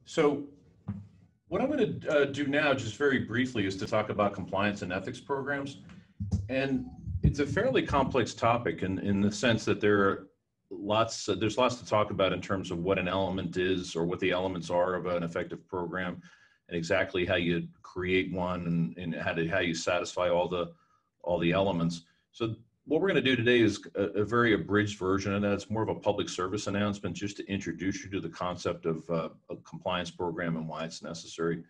So what I'm going to do now, just very briefly, is to talk about compliance and ethics programs. And it's a fairly complex topic in the sense that there's lots to talk about in terms of what an element is or what the elements are of an effective program and exactly how you create one and how you satisfy all the elements. So what we're going to do today is a very abridged version of that. It's more of a public service announcement just to introduce you to the concept of a compliance program and why it's necessary.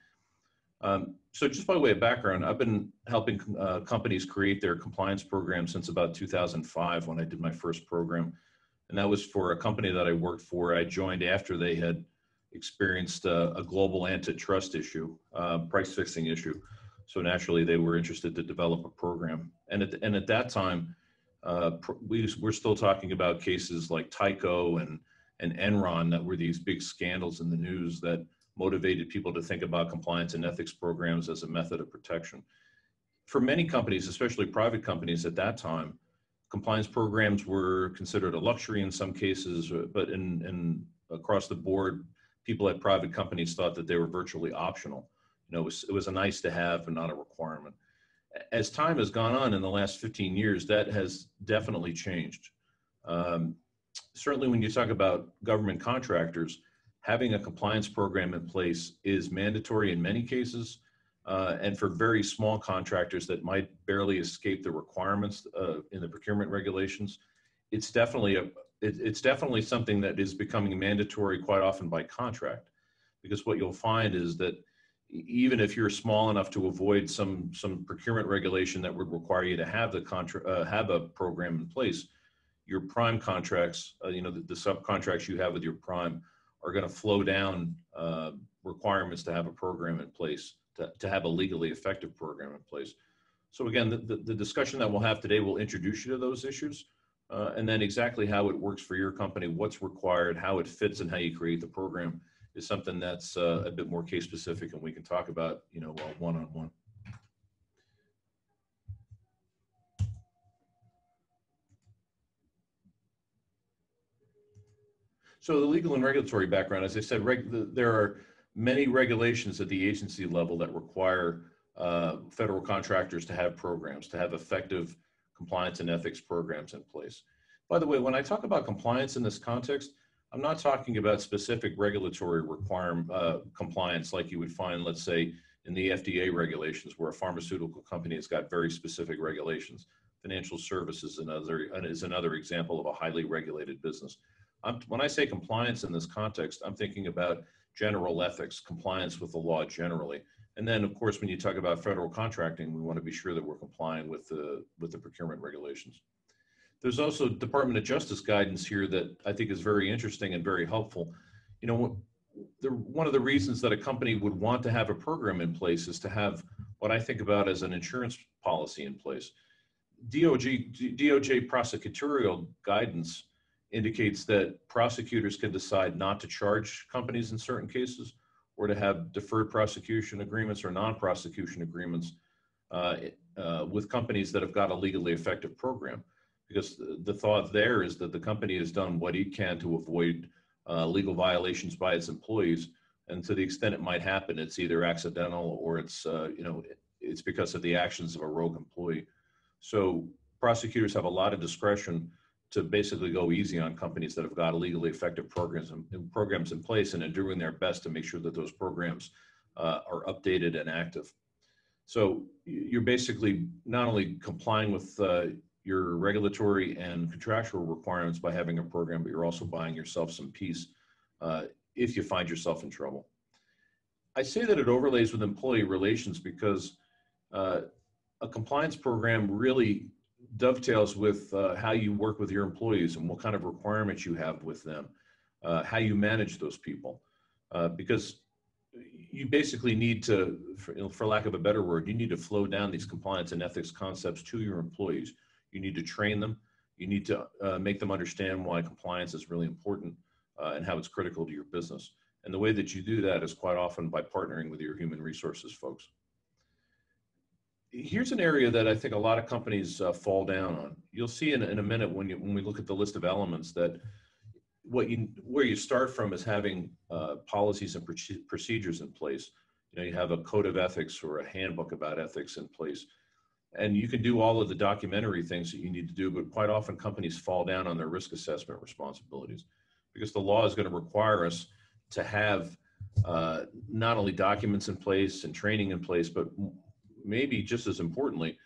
So just by way of background, I've been helping companies create their compliance program since about 2005 when I did my first program. And that was for a company that I worked for. I joined after they had experienced a global antitrust issue, price fixing issue. So naturally, they were interested to develop a program. And at that time, we're still talking about cases like Tyco and Enron that were these big scandals in the news that motivated people to think about compliance and ethics programs as a method of protection. For many companies, especially private companies at that time, compliance programs were considered a luxury in some cases, but across the board, people at private companies thought that they were virtually optional. You know, it was a nice to have and not a requirement. As time has gone on in the last 15 years, that has definitely changed. Certainly when you talk about government contractors, having a compliance program in place is mandatory in many cases. And for very small contractors that might barely escape the requirements in the procurement regulations, it's definitely something that is becoming mandatory quite often by contract. Because what you'll find is that even if you're small enough to avoid some procurement regulation that would require you to have have a program in place, your prime contracts, the subcontracts you have with your prime are going to flow down requirements to have a program in place, to have a legally effective program in place. So again, the discussion that we'll have today will introduce you to those issues, and then exactly how it works for your company, what's required, how it fits, and how you create the program is something that's a bit more case specific, and we can talk about, one-on-one. So the legal and regulatory background, as I said, there are many regulations at the agency level that require federal contractors to have programs, to have effective compliance and ethics programs in place. By the way, when I talk about compliance in this context, I'm not talking about specific regulatory compliance like you would find, let's say, in the FDA regulations, where a pharmaceutical company has got very specific regulations. Financial services is another example of a highly regulated business. When I say compliance in this context, I'm thinking about general ethics, compliance with the law generally. And then, of course, when you talk about federal contracting, we want to be sure that we're complying with the procurement regulations. There's also Department of Justice guidance here that I think is very interesting and very helpful. One of the reasons that a company would want to have a program in place is to have what I think about as an insurance policy in place. DOJ prosecutorial guidance indicates that prosecutors can decide not to charge companies in certain cases or to have deferred prosecution agreements or non-prosecution agreements with companies that have got a legally effective program. Because the thought there is that the company has done what it can to avoid legal violations by its employees, and to the extent it might happen, it's either accidental or it's because of the actions of a rogue employee. So prosecutors have a lot of discretion to basically go easy on companies that have got legally effective programs in place and are doing their best to make sure that those programs are updated and active. So you're basically not only complying with your regulatory and contractual requirements by having a program, but you're also buying yourself some peace if you find yourself in trouble. I say that it overlays with employee relations because a compliance program really dovetails with how you work with your employees and what kind of requirements you have with them, how you manage those people. Because you basically need to, for lack of a better word, you need to flow down these compliance and ethics concepts to your employees. You need to train them. You need to make them understand why compliance is really important and how it's critical to your business. And the way that you do that is quite often by partnering with your human resources folks. Here's an area that I think a lot of companies fall down on. You'll see in a minute when we look at the list of elements that where you start from is having policies and procedures in place. You have a code of ethics or a handbook about ethics in place. And you can do all of the documentary things that you need to do, but quite often companies fall down on their risk assessment responsibilities because the law is going to require us to have not only documents in place and training in place, but maybe just as importantly,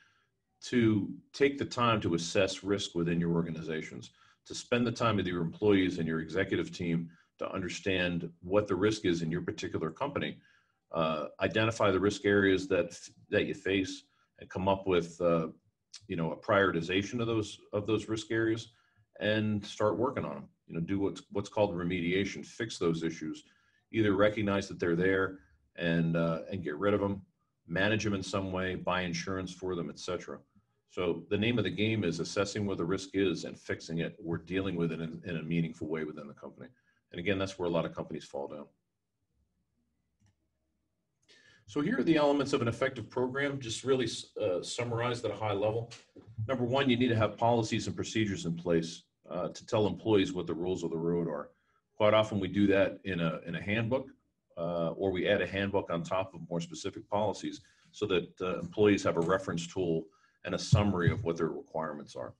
to take the time to assess risk within your organizations, to spend the time with your employees and your executive team to understand what the risk is in your particular company, identify the risk areas that you face, and come up with a prioritization of those risk areas, and start working on them. Do what's called remediation, fix those issues, either recognize that they're there and get rid of them, manage them in some way, buy insurance for them, etc. So the name of the game is assessing what the risk is and fixing it or dealing with it in a meaningful way within the company. And again, that's where a lot of companies fall down. So here are the elements of an effective program, just really summarized at a high level. Number one, you need to have policies and procedures in place to tell employees what the rules of the road are. Quite often we do that in a handbook, or we add a handbook on top of more specific policies so that employees have a reference tool and a summary of what their requirements are.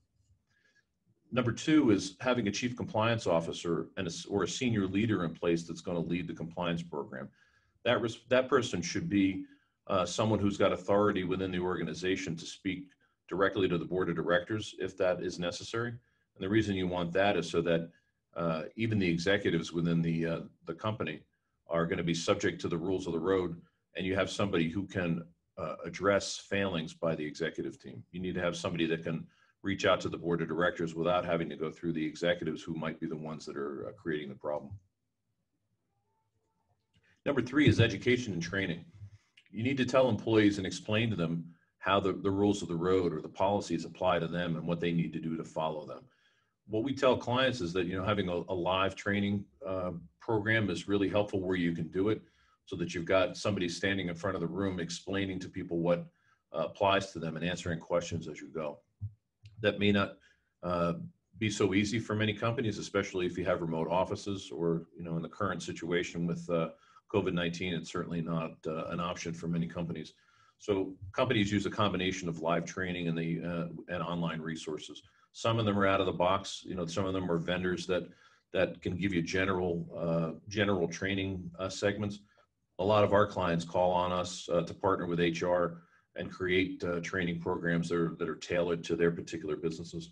Number two is having a chief compliance officer or a senior leader in place that's going to lead the compliance program. That person should be someone who's got authority within the organization to speak directly to the board of directors if that is necessary. And the reason you want that is so that even the executives within the company are going to be subject to the rules of the road, and you have somebody who can address failings by the executive team. You need to have somebody that can reach out to the board of directors without having to go through the executives who might be the ones that are creating the problem. Number three is education and training. You need to tell employees and explain to them how the rules of the road or the policies apply to them and what they need to do to follow them. What we tell clients is that having a live training program is really helpful where you can do it, so that you've got somebody standing in front of the room explaining to people what applies to them and answering questions as you go. That may not be so easy for many companies, especially if you have remote offices or, in the current situation with COVID-19, it's certainly not an option for many companies. So companies use a combination of live training and online resources. Some of them are out of the box. Some of them are vendors that can give you general training segments. A lot of our clients call on us to partner with HR and create training programs that are tailored to their particular businesses.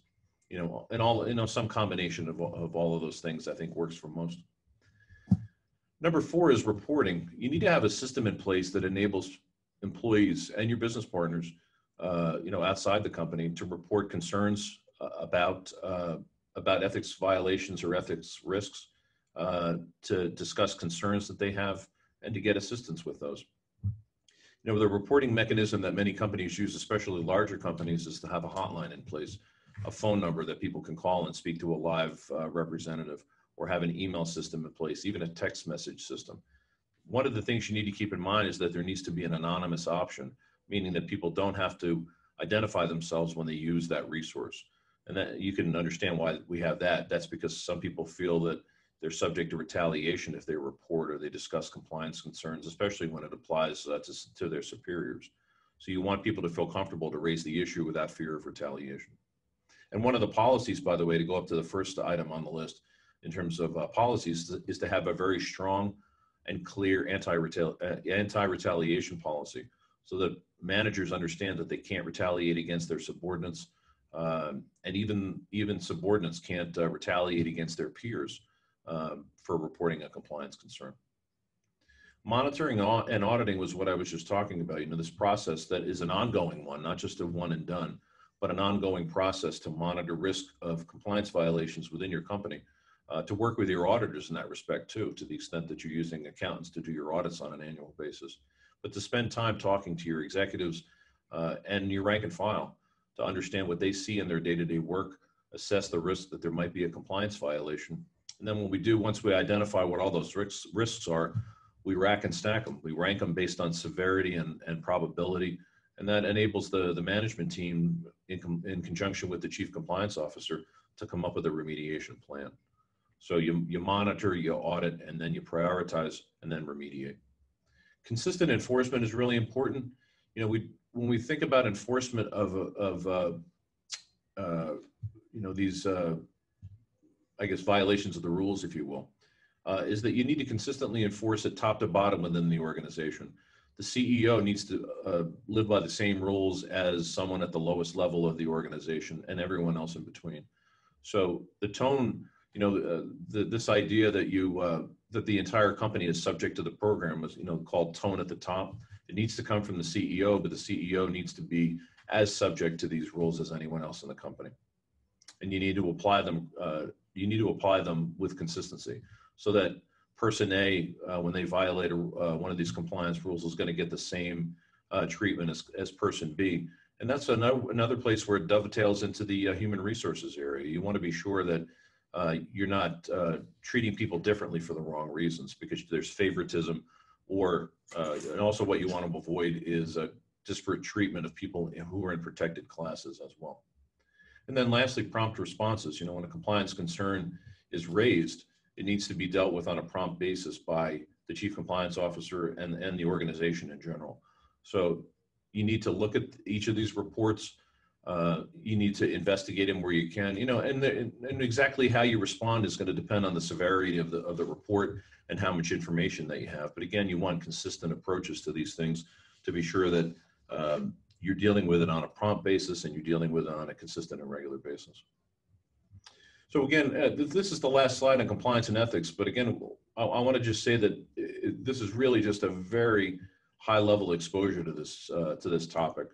Some combination of all of those things I think works for most. Number four is reporting. You need to have a system in place that enables employees and your business partners, outside the company, to report concerns about ethics violations or ethics risks, to discuss concerns that they have, and to get assistance with those. The reporting mechanism that many companies use, especially larger companies, is to have a hotline in place, a phone number that people can call and speak to a live representative, or have an email system in place, even a text message system. One of the things you need to keep in mind is that there needs to be an anonymous option, meaning that people don't have to identify themselves when they use that resource. And that you can understand why we have that. That's because some people feel that they're subject to retaliation if they report or they discuss compliance concerns, especially when it applies to their superiors. So you want people to feel comfortable to raise the issue without fear of retaliation. And one of the policies, by the way, to go up to the first item on the list in terms of policies, is to have a very strong and clear anti-retaliation policy, so that managers understand that they can't retaliate against their subordinates, and even subordinates can't retaliate against their peers for reporting a compliance concern. Monitoring and auditing was what I was just talking about. This process that is an ongoing one, not just a one and done, but an ongoing process to monitor risk of compliance violations within your company, to work with your auditors in that respect too, to the extent that you're using accountants to do your audits on an annual basis, but to spend time talking to your executives and your rank and file to understand what they see in their day-to-day work, assess the risk that there might be a compliance violation. And then once we identify what all those risks are, we rack and stack them. We rank them based on severity and probability. And that enables the management team in conjunction with the chief compliance officer to come up with a remediation plan. So you monitor, you audit, and then you prioritize and then remediate. Consistent enforcement is really important. You know, when we think about enforcement of these, I guess, violations of the rules, if you will, is that you need to consistently enforce it top to bottom within the organization. The CEO needs to live by the same rules as someone at the lowest level of the organization and everyone else in between. So the tone, you know, this idea that that the entire company is subject to the program is, you know, called tone at the top. It needs to come from the CEO, but the CEO needs to be as subject to these rules as anyone else in the company. And you need to apply them. You need to apply them with consistency, so that person A, when they violate one of these compliance rules, is going to get the same treatment as person B. And that's another place where it dovetails into the human resources area. You want to be sure that you're not treating people differently for the wrong reasons, because there's favoritism, or and also what you want to avoid is a disparate treatment of people who are in protected classes as well. And then lastly, prompt responses. You know, when a compliance concern is raised, it needs to be dealt with on a prompt basis by the chief compliance officer and the organization in general. So you need to look at each of these reports. You need to investigate them where you can, you know, and exactly how you respond is going to depend on the severity of the report and how much information that you have. But again, you want consistent approaches to these things to be sure that you're dealing with it on a prompt basis and you're dealing with it on a consistent and regular basis. So again, this is the last slide on compliance and ethics. But again, I want to just say that this is really just a very high level exposure to this topic.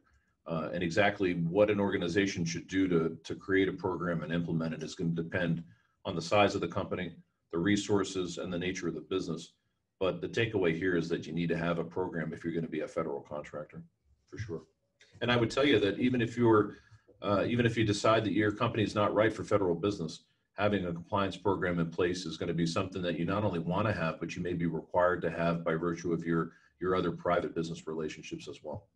And exactly what an organization should do to create a program and implement it is going to depend on the size of the company, the resources, and the nature of the business. But the takeaway here is that you need to have a program if you're going to be a federal contractor, for sure. And I would tell you that even if you decide that your company is not right for federal business, having a compliance program in place is going to be something that you not only want to have, but you may be required to have by virtue of your other private business relationships as well.